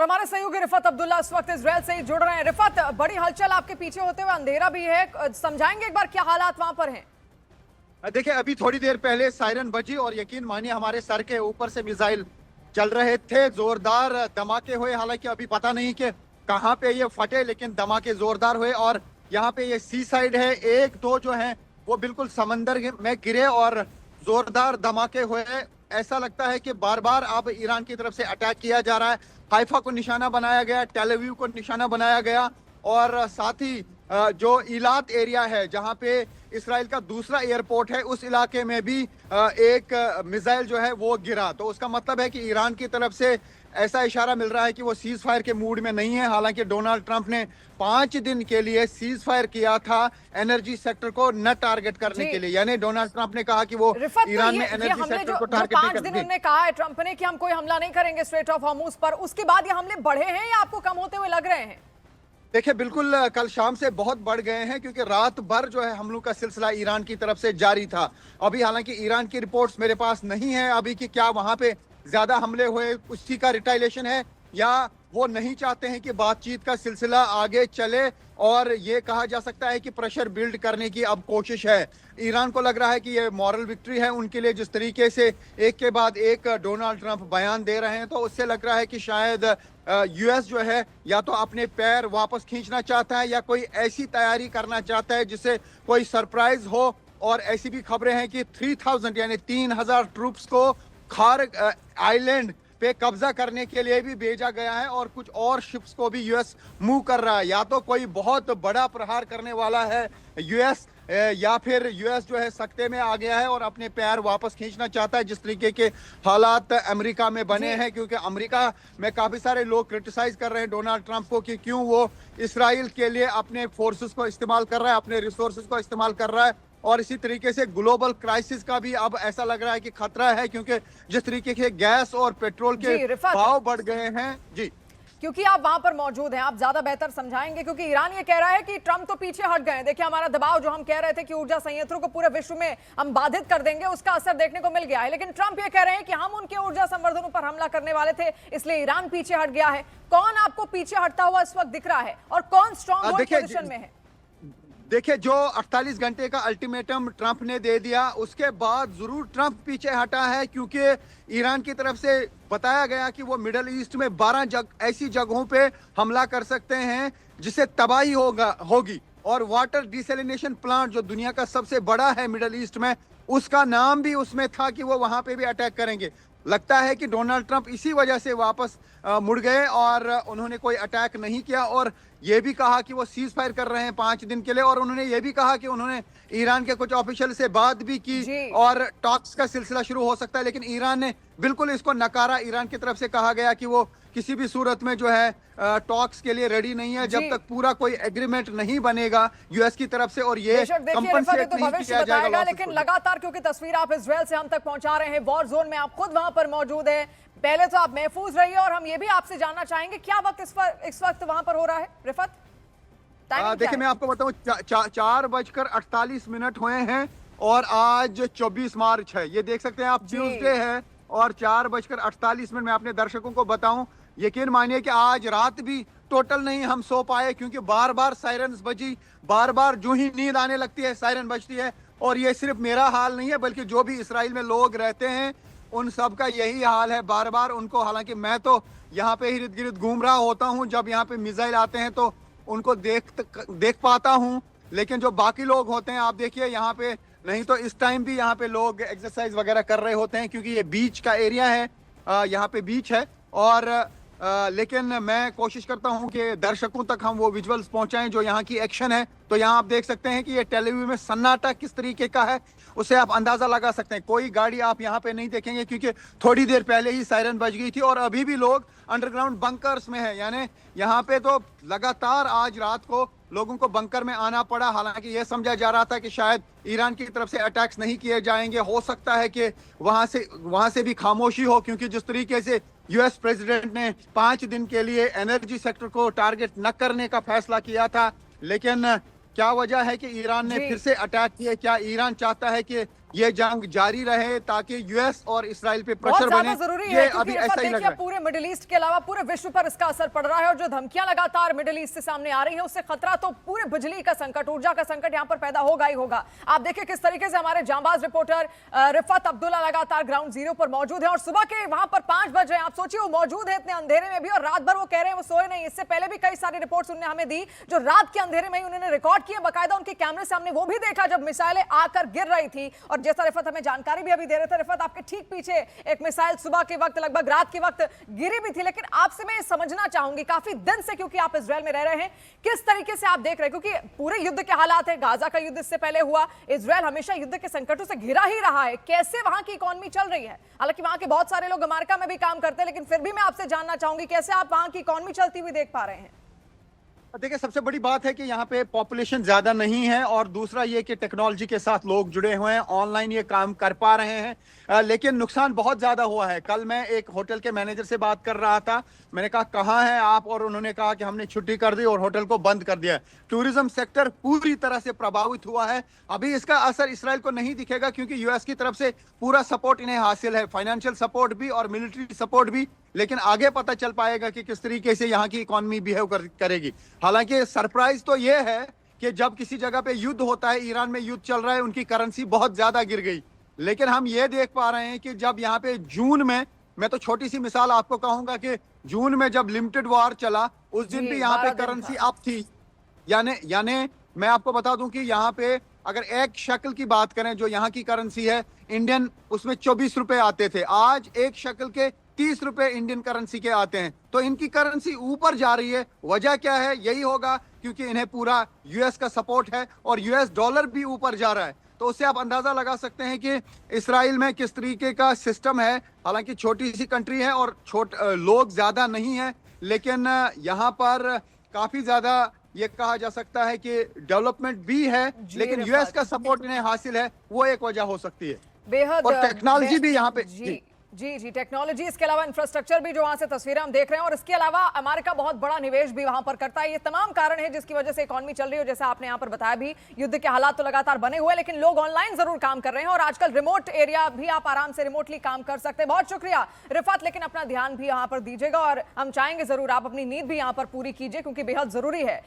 हमारे सहयोगी रिफत अब्दुल्ला इस वक्त इजराइल से जुड़ रहे हैं। रिफत, बड़ी हलचल आपके पीछे होते हुए अंधेरा भी है, समझाएंगे एक बार क्या हालात वहां पर हैं? देखिए, अभी थोड़ी देर पहले सायरन बजी और यकीन मानिए हमारे सर के ऊपर से मिसाइल चल रहे थे, जोरदार धमाके हुए। हालांकि अभी पता नहीं कि कहां पे ये फटे, लेकिन धमाके जोरदार हुए। और यहाँ पे ये सी साइड है, एक दो जो है वो बिल्कुल समंदर में गिरे और जोरदार धमाके हुए। ऐसा लगता है कि बार बार अब ईरान की तरफ से अटैक किया जा रहा है। हाइफा को निशाना बनाया गया, टेल अवीव को निशाना बनाया गया और साथ ही जो इलात एरिया है जहां पे इसराइल का दूसरा एयरपोर्ट है, उस इलाके में भी एक मिसाइल जो है वो गिरा। तो उसका मतलब है कि ईरान की तरफ से ऐसा इशारा मिल रहा है कि वो सीज फायर के मूड में नहीं है। हालांकि डोनाल्ड ट्रंप ने 5 दिन के लिए सीज फायर किया था एनर्जी सेक्टर को न टारगेट करने के लिए। यानी डोनाल्ड ट्रंप ने कहा कि वो ईरान में एनर्जी सेक्टर को टारगेट नहीं करेंगे। 5 दिन उन्होंने कहा है ट्रंप ने कि हम कोई हमला नहीं करेंगे स्ट्रेट ऑफ हॉर्मुज पर, उसके बाद ये हमले बढ़े हैं या आपको कम होते हुए लग रहे हैं? देखिए, बिल्कुल कल शाम से बहुत बढ़ गए हैं, क्योंकि रात भर जो है हमलों का सिलसिला ईरान की तरफ से जारी था। अभी हालांकि ईरान की रिपोर्ट्स मेरे पास नहीं है अभी कि क्या वहां पे ज्यादा हमले हुए, उसी का रिटाइलेशन है या वो नहीं चाहते हैं कि बातचीत का सिलसिला आगे चले। और ये कहा जा सकता है कि प्रेशर बिल्ड करने की अब कोशिश है। ईरान को लग रहा है कि ये मॉरल विक्ट्री है उनके लिए, जिस तरीके से एक के बाद एक डोनाल्ड ट्रंप बयान दे रहे हैं। तो उससे लग रहा है कि शायद यूएस जो है या तो अपने पैर वापस खींचना चाहता है या कोई ऐसी तैयारी करना चाहता है जिससे कोई सरप्राइज हो। और ऐसी भी खबरें हैं कि 3000 यानी 3000 ट्रूप्स को खार आइलैंड पे कब्जा करने के लिए भी भेजा गया है और कुछ और शिप्स को भी यूएस मूव कर रहा है। या तो कोई बहुत बड़ा प्रहार करने वाला है यूएस, या फिर यूएस जो है सख्ते में आ गया है और अपने पैर वापस खींचना चाहता है, जिस तरीके के हालात अमेरिका में बने हैं। क्योंकि अमेरिका में काफी सारे लोग क्रिटिसाइज कर रहे हैं डोनाल्ड ट्रंप को कि क्यों वो इसराइल के लिए अपने फोर्सेस को इस्तेमाल कर रहा है, अपने रिसोर्सेज को इस्तेमाल कर रहा है। और इसी तरीके से ग्लोबल क्राइसिस का भी अब ऐसा लग रहा है कि खतरा है, क्योंकि जिस तरीके के गैस और पेट्रोल के भाव बढ़ गए हैं। जी, क्योंकि आप वहां पर मौजूद हैं, आप ज्यादा बेहतर समझाएंगे, क्योंकि ईरान ये कह रहा है कि ट्रंप तो पीछे हट गए। देखिए, हमारा दबाव जो हम कह रहे थे कि ऊर्जा संयंत्रों को पूरे विश्व में हम बाधित कर देंगे, उसका असर देखने को मिल गया है। लेकिन ट्रंप ये कह रहे हैं कि हम उनके ऊर्जा संवर्धनों पर हमला करने वाले थे, इसलिए ईरान पीछे हट गया है। कौन आपको पीछे हटता हुआ इस वक्त दिख रहा है और कौन स्ट्रॉन्ग पोजीशन में है? देखिए, जो 48 घंटे का अल्टीमेटम ट्रंप ने दे दिया, उसके बाद जरूर ट्रंप पीछे हटा है। क्योंकि ईरान की तरफ से बताया गया कि वो मिडल ईस्ट में 12 ऐसी जगहों पे हमला कर सकते हैं जिससे तबाही होगी। और वाटर डिसैलिनेशन प्लांट जो दुनिया का सबसे बड़ा है मिडल ईस्ट में, उसका नाम भी उसमें था कि वो वहां पे भी अटैक करेंगे। लगता है कि डोनाल्ड ट्रंप इसी वजह से वापस मुड़ गए और उन्होंने कोई अटैक नहीं किया। और ये भी कहा कि वो सीज फायर कर रहे हैं 5 दिन के लिए। और उन्होंने ये भी कहा कि उन्होंने ईरान के कुछ ऑफिशियल से बात भी की और टॉक्स का सिलसिला शुरू हो सकता है। लेकिन ईरान ने बिल्कुल इसको नकारा। ईरान की तरफ से कहा गया कि वो किसी भी सूरत में जो है टॉक्स के लिए रेडी नहीं है जब तक पूरा कोई एग्रीमेंट नहीं बनेगा यूएस की तरफ से। और ये कंपनसेट नहीं किया जाएगा। लेकिन लगातार, क्योंकि तस्वीर आप इजराइल से हम तक पहुंचा रहे हैं, वॉर जोन में आप खुद वहां पर मौजूद है, पहले तो आप महफूज रहिए। और हम ये भी आपसे जानना चाहेंगे क्या वक्त इस वक्त वहां पर हो रहा है? रिफत, देखिए, मैं आपको बताऊं 4:48 हुए हैं और आज 24 मार्च है। ये देख सकते हैं आप, ट्यूसडे है और 4:48 मैं अपने दर्शकों को बताऊं, यकीन मानिए कि आज रात भी टोटल नहीं हम सो पाए, क्योंकि बार बार सायरन्स बजी, बार बार जो ही नींद आने लगती है सायरन बजती है। और ये सिर्फ मेरा हाल नहीं है, बल्कि जो भी इसराइल में लोग रहते हैं उन सब का यही हाल है बार बार उनको। हालांकि मैं तो यहाँ पे इर्द गिर्द घूम रहा होता हूँ, जब यहाँ पे मिसाइल आते हैं तो उनको देख पाता हूँ। लेकिन जो बाकी लोग होते हैं, आप देखिए यहाँ पे, नहीं तो इस टाइम भी यहाँ पे लोग एक्सरसाइज वगैरह कर रहे होते हैं, क्योंकि ये बीच का एरिया है, यहाँ पे बीच है। और लेकिन मैं कोशिश करता हूं कि दर्शकों तक हम वो विजुअल्स पहुंचाएं जो यहाँ की एक्शन है। तो यहाँ आप देख सकते हैं कि ये टेल अवीव में सन्नाटा किस तरीके का है, उससे आप अंदाजा लगा सकते हैं। कोई गाड़ी आप यहाँ पे नहीं देखेंगे, क्योंकि थोड़ी देर पहले ही सायरन बज गई थी और अभी भी लोग अंडरग्राउंड बंकर्स में है। यानी यहाँ पे तो लगातार आज रात को लोगों को बंकर में आना पड़ा। हालांकि ये समझा जा रहा था कि शायद ईरान की तरफ से अटैक्स नहीं किए जाएंगे, हो सकता है कि वहां से भी खामोशी हो, क्योंकि जिस तरीके से यूएस प्रेसिडेंट ने 5 दिन के लिए एनर्जी सेक्टर को टारगेट न करने का फैसला किया था। लेकिन क्या वजह है कि ईरान ने फिर से अटैक किए? क्या ईरान चाहता है कि ये जंग जारी रहे ताकि यूएस और इसराइल पे बहुत प्रेशर ज्यादा बने। जरूरी ये है क्योंकि अभी ऐसा ही लग देखिए रहा है। पूरे मिडिल ईस्ट के अलावा पूरे विश्व पर इसका असर पड़ रहा है और जो धमकियां लगातार मिडिल ईस्ट से सामने आ रही है उससे खतरा तो पूरे बिजली का संकट, ऊर्जा का संकट यहां पर पैदा होगा ही होगा। आप देखिए किस तरीके से हमारे जांबाज रिपोर्टर रिफत अब्दुल्ला लगातार ग्राउंड जीरो पर मौजूद है और सुबह के वहां पर 5 बज रहे हैं। आप सोचिए वो मौजूद है इतने अंधेरे में भी और रात भर वो कह रहे हैं वो सोए नहीं। इससे पहले भी कई सारी रिपोर्ट्स उन्होंने हमें दी जो रात के अंधेरे में ही उन्होंने रिकॉर्ड किए, बाकायदा उनके कैमरे सामने वो भी देखा जब मिसाइलें आकर गिर रही थी। और जैसा रिफत हमें जानकारी भी अभी दे रहे थे, रिफत आपके ठीक पीछे एक मिसाइल सुबह के वक्त लगभग रात के वक्त गिरी भी थी। लेकिन आपसे मैं समझना चाहूंगी काफी दिन से, क्योंकि आप इजराइल में रह रहे हैं, किस तरीके से आप देख रहे हैं, क्योंकि पूरे युद्ध के हालात है, गाजा का युद्ध इससे पहले हुआ, इजराइल हमेशा युद्ध के संकटों से घिरा ही रहा है, कैसे वहां की इकोनॉमी चल रही है? हालांकि वहां के बहुत सारे लोग अमेरिका में भी काम करते हैं, लेकिन फिर भी मैं आपसे जानना चाहूंगी कैसे आप वहां की इकोनॉमी चलती हुई देख पा रहे हैं? देखिए, सबसे बड़ी बात है कि यहाँ पे पॉपुलेशन ज्यादा नहीं है और दूसरा ये कि टेक्नोलॉजी के साथ लोग जुड़े हुए हैं, ऑनलाइन ये काम कर पा रहे हैं। लेकिन नुकसान बहुत ज्यादा हुआ है। कल मैं एक होटल के मैनेजर से बात कर रहा था, मैंने कहा कहाँ हैं आप, और उन्होंने कहा कि हमने छुट्टी कर दी और होटल को बंद कर दिया। टूरिज्म सेक्टर पूरी तरह से प्रभावित हुआ है। अभी इसका असर इसराइल को नहीं दिखेगा क्योंकि यूएस की तरफ से पूरा सपोर्ट इन्हें हासिल है, फाइनेंशियल सपोर्ट भी और मिलिट्री सपोर्ट भी। लेकिन आगे पता चल पाएगा कि किस तरीके से यहाँ की इकोनॉमी बिहेव करेगी। हालांकि सरप्राइज तो ये है कि जब किसी जगह पे युद्ध होता है, ईरान में युद्ध चल रहा है, उनकी करेंसी बहुत ज्यादा गिर गई। लेकिन हम ये देख पा रहे हैं कि जब यहाँ पे जून में, मैं तो छोटी सी मिसाल आपको कहूंगा कि जून में जब लिमिटेड वॉर चला उस दिन भी यहाँ पे करेंसी अप थी। यानी मैं आपको बता दूं कि यहाँ पे अगर एक शक्ल की बात करें जो यहाँ की करेंसी है इंडियन, उसमें 24 रुपए आते थे, आज एक शक्ल के 30 रुपए इंडियन करेंसी के आते हैं। तो इनकी करेंसी ऊपर जा रही है। वजह क्या है? यही होगा क्योंकि इन्हें पूरा यूएस का सपोर्ट है और यूएस डॉलर भी ऊपर जा रहा है। तो उससे आप अंदाजा लगा सकते हैं कि इसराइल में किस तरीके का सिस्टम है। हालांकि छोटी सी कंट्री है और लोग ज्यादा नहीं है, लेकिन यहाँ पर काफी ज्यादा ये कहा जा सकता है कि डेवलपमेंट भी है, लेकिन यूएस का सपोर्ट इन्हें हासिल है, वो एक वजह हो सकती है। बेहद और टेक्नोलॉजी भी यहाँ पे जी टेक्नोलॉजी, इसके अलावा इंफ्रास्ट्रक्चर भी जो वहां से तस्वीरें हम देख रहे हैं, और इसके अलावा अमेरिका बहुत बड़ा निवेश भी वहां पर करता है। ये तमाम कारण है जिसकी वजह से इकोनॉमी चल रही है। जैसे आपने यहां पर बताया भी, युद्ध के हालात तो लगातार बने हुए हैं, लेकिन लोग ऑनलाइन जरूर काम कर रहे हैं और आजकल रिमोट एरिया भी आप आराम से रिमोटली काम कर सकते हैं। बहुत शुक्रिया रिफत, लेकिन अपना ध्यान भी यहाँ पर दीजिएगा और हम चाहेंगे जरूर आप अपनी नींद भी यहाँ पर पूरी कीजिए क्योंकि बेहद जरूरी है